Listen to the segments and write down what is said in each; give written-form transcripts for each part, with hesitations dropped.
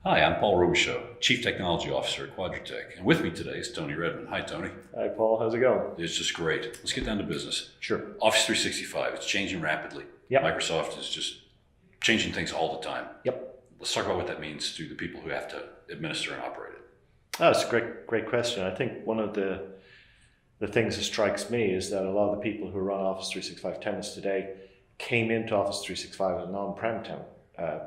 Hi, I'm Paul Robichaux, Chief Technology Officer at Quadratech, and with me today is Tony Redmond. Hi, Tony. Hi, Paul. How's it going? It's just great. Let's get down to business. Sure. Office 365, it's changing rapidly. Yep. Microsoft is just changing things all the time. Yep. Let's talk about what that means to the people who have to administer and operate it. Oh, that's a great question. I think one of the things that strikes me is that a lot of the people who run Office 365 tenants today came into Office 365 as an on-prem tenant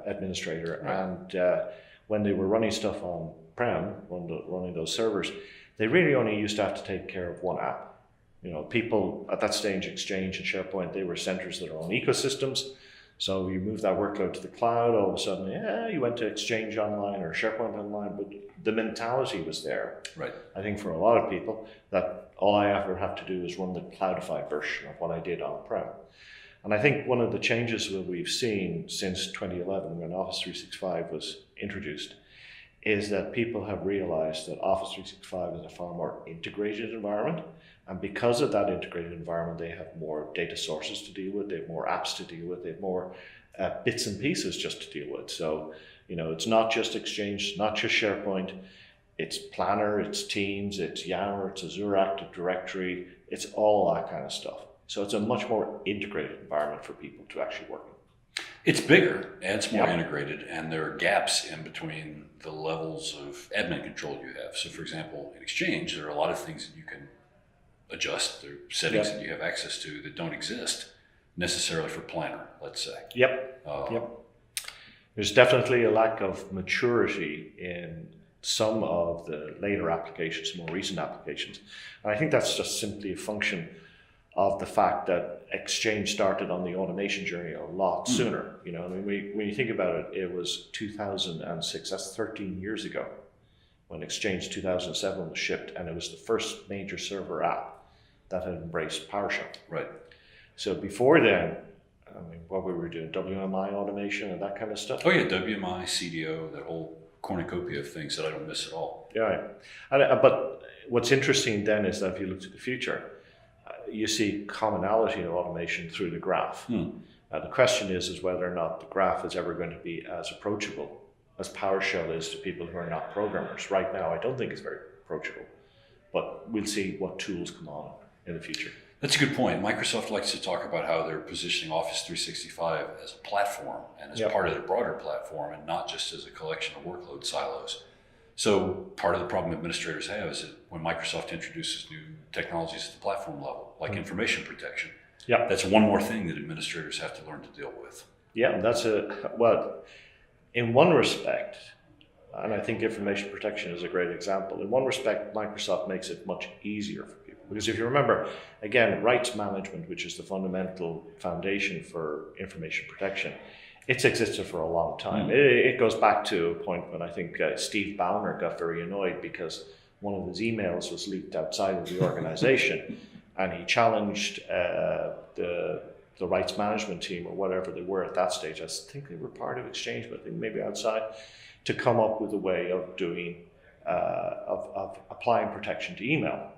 administrator, Right. and when they were running stuff on-prem, running those servers, they really only used to have to take care of one app. You know, people at that stage, Exchange and SharePoint, they were centers of their own ecosystems. So you move that workload to the cloud, all of a sudden, you went to Exchange Online or SharePoint Online, but the mentality was there. Right. I think for a lot of people, that all I ever have to do is run the cloudified version of what I did on-prem. And I think one of the changes that we've seen since 2011, when Office 365 was introduced, is that people have realized that Office 365 is a far more integrated environment. And because of that integrated environment, they have more data sources to deal with, they have more apps to deal with, they have more bits and pieces just to deal with. So, you know, it's not just Exchange, not just SharePoint, it's Planner, it's Teams, it's Yammer, it's Azure Active Directory, it's all that kind of stuff. So it's a much more integrated environment for people to actually work in. It's bigger and it's more integrated, and there are gaps in between the levels of admin control you have. So, for example, in Exchange, there are a lot of things that you can adjust. There are settings that you have access to that don't exist necessarily for Planner, let's say. Yep. There's definitely a lack of maturity in some of the later applications, more recent applications. And I think that's just simply a function of the fact that Exchange started on the automation journey a lot sooner. You know, I mean, when you think about it, it was 2006, that's 13 years ago, when Exchange 2007 was shipped, and it was the first major server app that had embraced PowerShell. Right. So before then, I mean, what we were doing, WMI automation and that kind of stuff. Oh yeah, WMI, CDO, that whole cornucopia of things that I don't miss at all. Yeah, but what's interesting then is that if you look to the future, you see commonality in automation through the graph. The question is whether or not the graph is ever going to be as approachable as PowerShell is to people who are not programmers. Right now, I don't think it's very approachable, but we'll see what tools come on in the future. That's a good point. Microsoft likes to talk about how they're positioning Office 365 as a platform and as part of their broader platform, and not just as a collection of workload silos. So part of the problem administrators have is that when Microsoft introduces new technologies at the platform level, like information protection, that's one more thing that administrators have to learn to deal with. Yeah, in one respect, and I think information protection is a great example, in one respect, Microsoft makes it much easier for people. Because if you remember, again, rights management, which is the fundamental foundation for information protection, it's existed for a long time. It goes back to a point when I think Steve Ballmer got very annoyed because one of his emails was leaked outside of the organization, and he challenged the rights management team, or whatever they were at that stage. I think they were part of Exchange, but I think maybe outside, to come up with a way of doing of applying protection to email.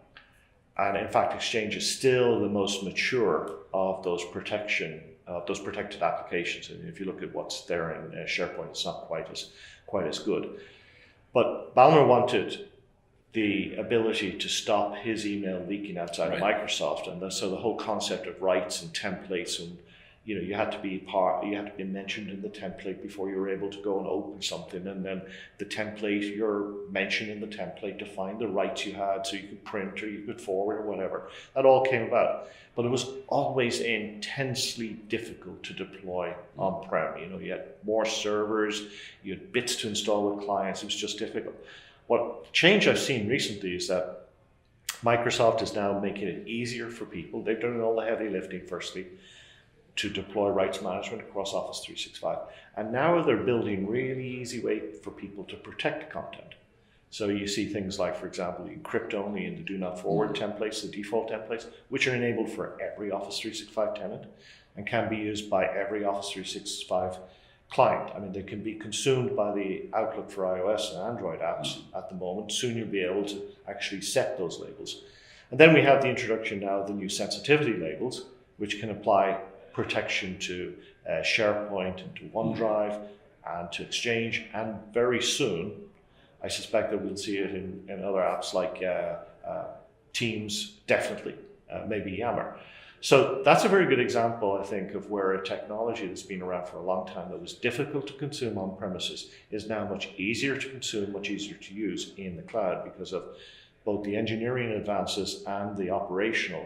And in fact, Exchange is still the most mature of those protected applications. And if you look at what's there in SharePoint, it's not quite as good. But Ballmer wanted the ability to stop his email leaking outside of Microsoft, and so the whole concept of rights and templates, and you had to be mentioned in the template before you were able to go and open something, and then the template, you're mentioned in the template to find the rights you had, so you could print or you could forward or whatever. That all came about, but it was always intensely difficult to deploy on-prem. You had more servers, you had bits to install with clients. It was just difficult. What change I've seen recently is that Microsoft is now making it easier for people. They've done all the heavy lifting, firstly, to deploy rights management across Office 365. And now they're building really easy way for people to protect content. So you see things like, for example, encrypt only in the do not forward templates, the default templates, which are enabled for every Office 365 tenant and can be used by every Office 365 client. I mean, they can be consumed by the Outlook for iOS and Android apps at the moment. Soon you'll be able to actually set those labels. And then we have the introduction now of the new sensitivity labels, which can apply protection to SharePoint and to OneDrive and to Exchange, and very soon, I suspect that we'll see it in other apps like Teams, definitely, maybe Yammer. So that's a very good example, I think, of where a technology that's been around for a long time that was difficult to consume on premises is now much easier to consume, much easier to use in the cloud because of both the engineering advances and the operational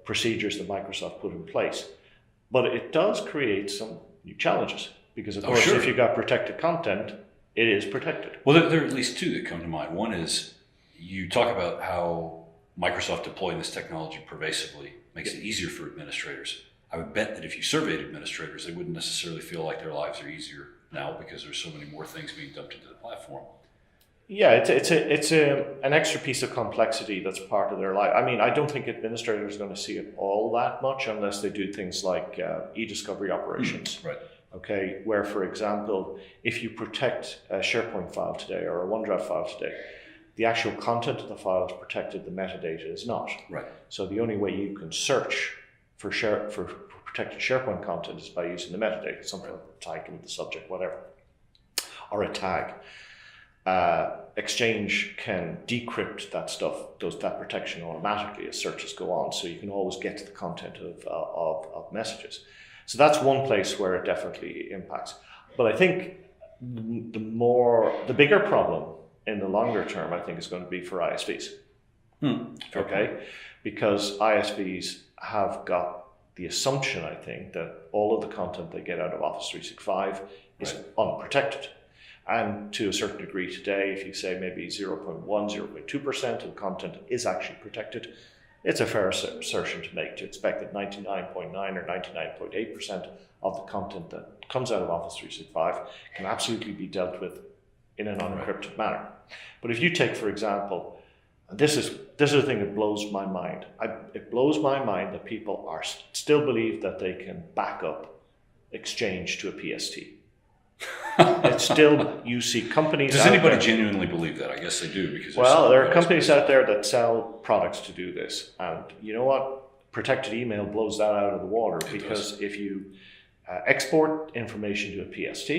procedures that Microsoft put in place. But it does create some new challenges because, of course, if you've got protected content, it is protected. Well, there are at least two that come to mind. One is you talk about how Microsoft deploying this technology pervasively makes it easier for administrators. I would bet that if you surveyed administrators, they wouldn't necessarily feel like their lives are easier now because there's so many more things being dumped into the platform. Yeah, it's an extra piece of complexity that's part of their life. I mean, I don't think administrators are going to see it all that much unless they do things like e-discovery operations. Right. Okay, where, for example, if you protect a SharePoint file today or a OneDrive file today, the actual content of the file is protected, the metadata is not. Right. So the only way you can search for protected SharePoint content is by using the metadata, something like the title, the subject, whatever, or a tag. Exchange can decrypt that stuff, does that protection automatically as searches go on, so you can always get to the content of messages. So that's one place where it definitely impacts. But I think the bigger problem in the longer term, I think, is going to be for ISVs. Okay, because ISVs have got the assumption, I think, that all of the content they get out of Office 365 is unprotected. And to a certain degree today, if you say maybe 0.1, 0.2% of content is actually protected, it's a fair assertion to make to expect that 99.9 or 99.8% of the content that comes out of Office 365 can absolutely be dealt with in an unencrypted manner. But if you take, for example, this is the thing that blows my mind. It blows my mind that people still believe that they can back up Exchange to a PST. It's still, you see companies. Does anybody genuinely believe that? I guess they do because. Well, there are companies out there that sell products to do this, and you know what? Protected email blows that out of the water because if you export information to a PST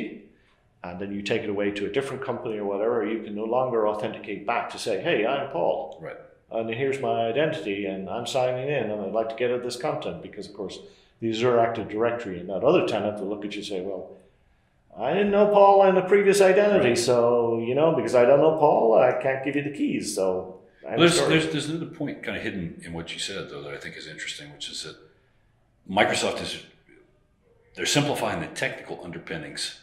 and then you take it away to a different company or whatever, you can no longer authenticate back to say, "Hey, I'm Paul, right? And here's my identity, and I'm signing in, and I'd like to get at this content," because of course the Azure Active Directory and that other tenant will look at you and say, "Well, I didn't know Paul in the previous identity, so, because I don't know Paul, I can't give you the keys." So there's another point kind of hidden in what you said, though, that I think is interesting, which is that Microsoft they're simplifying the technical underpinnings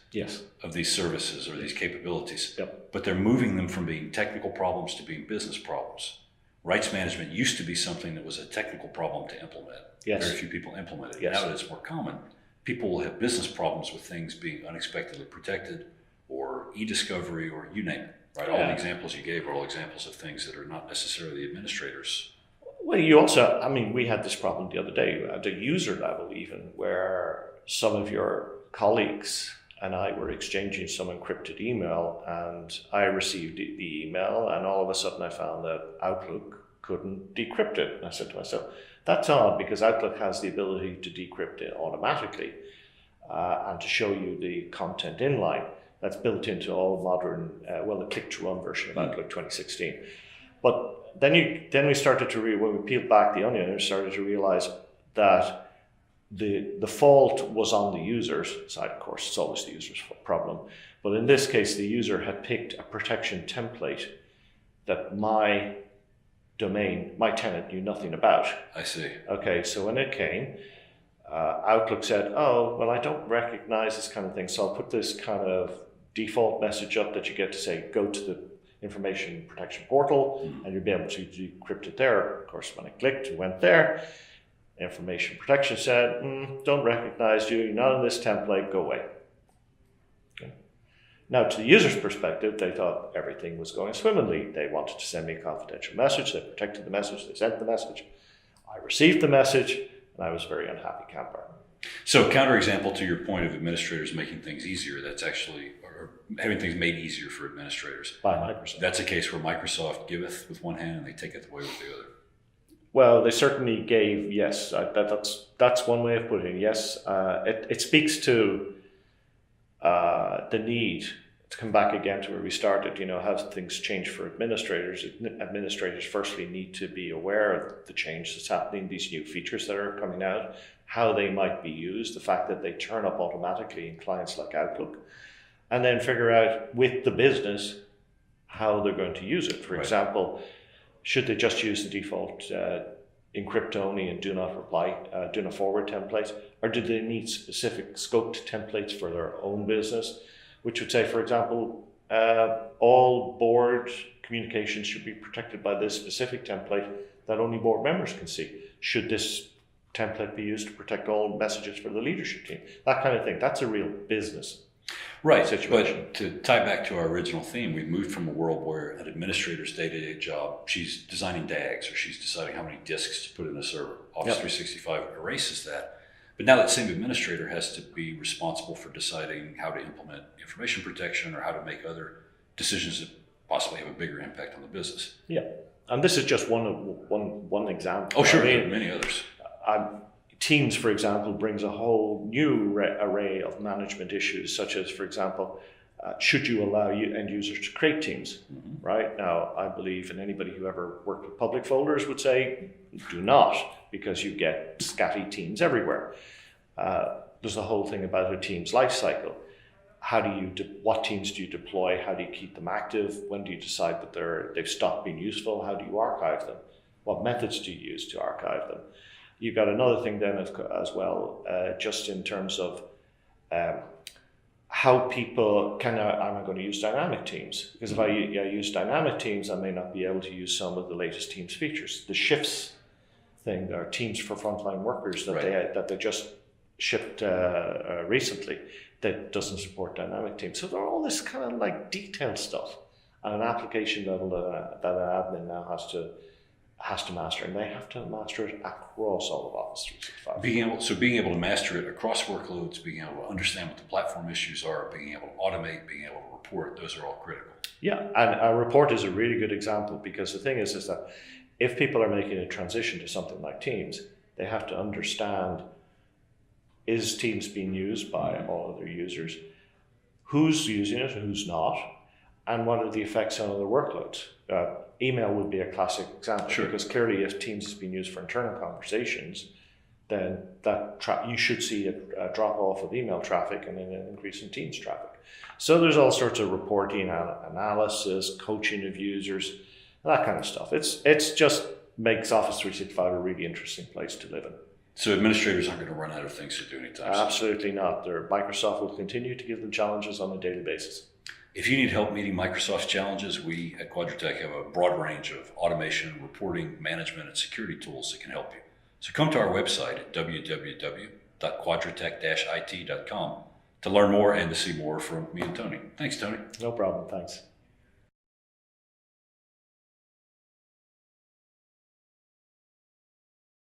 of these services or these capabilities, but they're moving them from being technical problems to being business problems. Rights management used to be something that was a technical problem to implement. Very few people implement it. Now that it's more common, people will have business problems with things being unexpectedly protected or e-discovery or you name it, right? All the examples you gave are all examples of things that are not necessarily the administrators. Well, you also, we had this problem the other day at the user level even, where some of your colleagues and I were exchanging some encrypted email, and I received the email, and all of a sudden I found that Outlook couldn't decrypt it. And I said to myself, that's odd, because Outlook has the ability to decrypt it automatically and to show you the content inline. That's built into all modern, the click-to-run version of Outlook 2016. But then we started to when we peeled back the onion, we started to realize that the fault was on the user's side. Of course, it's always the user's problem. But in this case, the user had picked a protection template that my domain, my tenant, knew nothing about. I see. Okay, so when it came, Outlook said, "Oh, well, I don't recognize this kind of thing, so I'll put this kind of default message up that you get to say, go to the information protection portal, and you'll be able to decrypt it there." Of course, when I clicked and went there, information protection said, "Don't recognize you, you're not in this template, go away." Okay. Now, to the user's perspective, they thought everything was going swimmingly. They wanted to send me a confidential message, they protected the message, they sent the message. I received the message, and I was a very unhappy camper. So, counterexample to your point of administrators making things easier, that's actually, or having things made easier for administrators. By Microsoft. That's a case where Microsoft giveth with one hand and they taketh away with the other. Well, they certainly gave, yes. That's one way of putting it, yes. It speaks to the need to come back again to where we started, have things change for administrators. Administrators firstly need to be aware of the change that's happening, these new features that are coming out, how they might be used, the fact that they turn up automatically in clients like Outlook, and then figure out with the business how they're going to use it. For example, should they just use the default encrypt only and do not reply, do not forward templates, or do they need specific scoped templates for their own business, which would say, for example, all board communications should be protected by this specific template that only board members can see. Should this template be used to protect all messages for the leadership team? That kind of thing. That's a real business situation. But to tie back to our original theme, we've moved from a world where an administrator's day-to-day job, she's designing DAGs or she's deciding how many disks to put in a server. Office 365 erases that. But now that same administrator has to be responsible for deciding how to implement information protection or how to make other decisions that possibly have a bigger impact on the business. Yeah, and this is just one example. Oh, sure, there are many others. Teams, for example, brings a whole new array of management issues, such as, for example, should you allow end users to create teams? Right now, I believe, and anybody who ever worked with public folders would say, do not, because you get scatty teams everywhere. There's the whole thing about a team's life cycle. What teams do you deploy? How do you keep them active? When do you decide that they've stopped being useful? How do you archive them? What methods do you use to archive them? You've got another thing then as well, just in terms of how people am I going to use dynamic teams? Because if I use dynamic teams, I may not be able to use some of the latest Teams features. The shifts thing, or Teams for frontline workers that they just shipped recently, that doesn't support dynamic teams. So there are all this kind of like detailed stuff at an application level that an admin now has to master, and they have to master it across all of Office 365. Being able to master it across workloads, being able to understand what the platform issues are, being able to automate, being able to report, those are all critical. Yeah, and a report is a really good example, because the thing is that if people are making a transition to something like Teams, they have to understand, is Teams being used by all of their users? Who's using it and who's not? And what are the effects on other workloads? Email would be a classic example, because clearly if Teams is being used for internal conversations, then you should see a drop off of email traffic and then an increase in Teams traffic. So there's all sorts of reporting, analysis, coaching of users, that kind of stuff. It's just makes Office 365 a really interesting place to live in. So administrators aren't going to run out of things to do anytime soon? Absolutely not. Microsoft will continue to give them challenges on a daily basis. If you need help meeting Microsoft's challenges, we at Quadratech have a broad range of automation, reporting, management, and security tools that can help you. So come to our website at www.quadratech-it.com to learn more and to see more from me and Tony. Thanks, Tony. No problem. Thanks.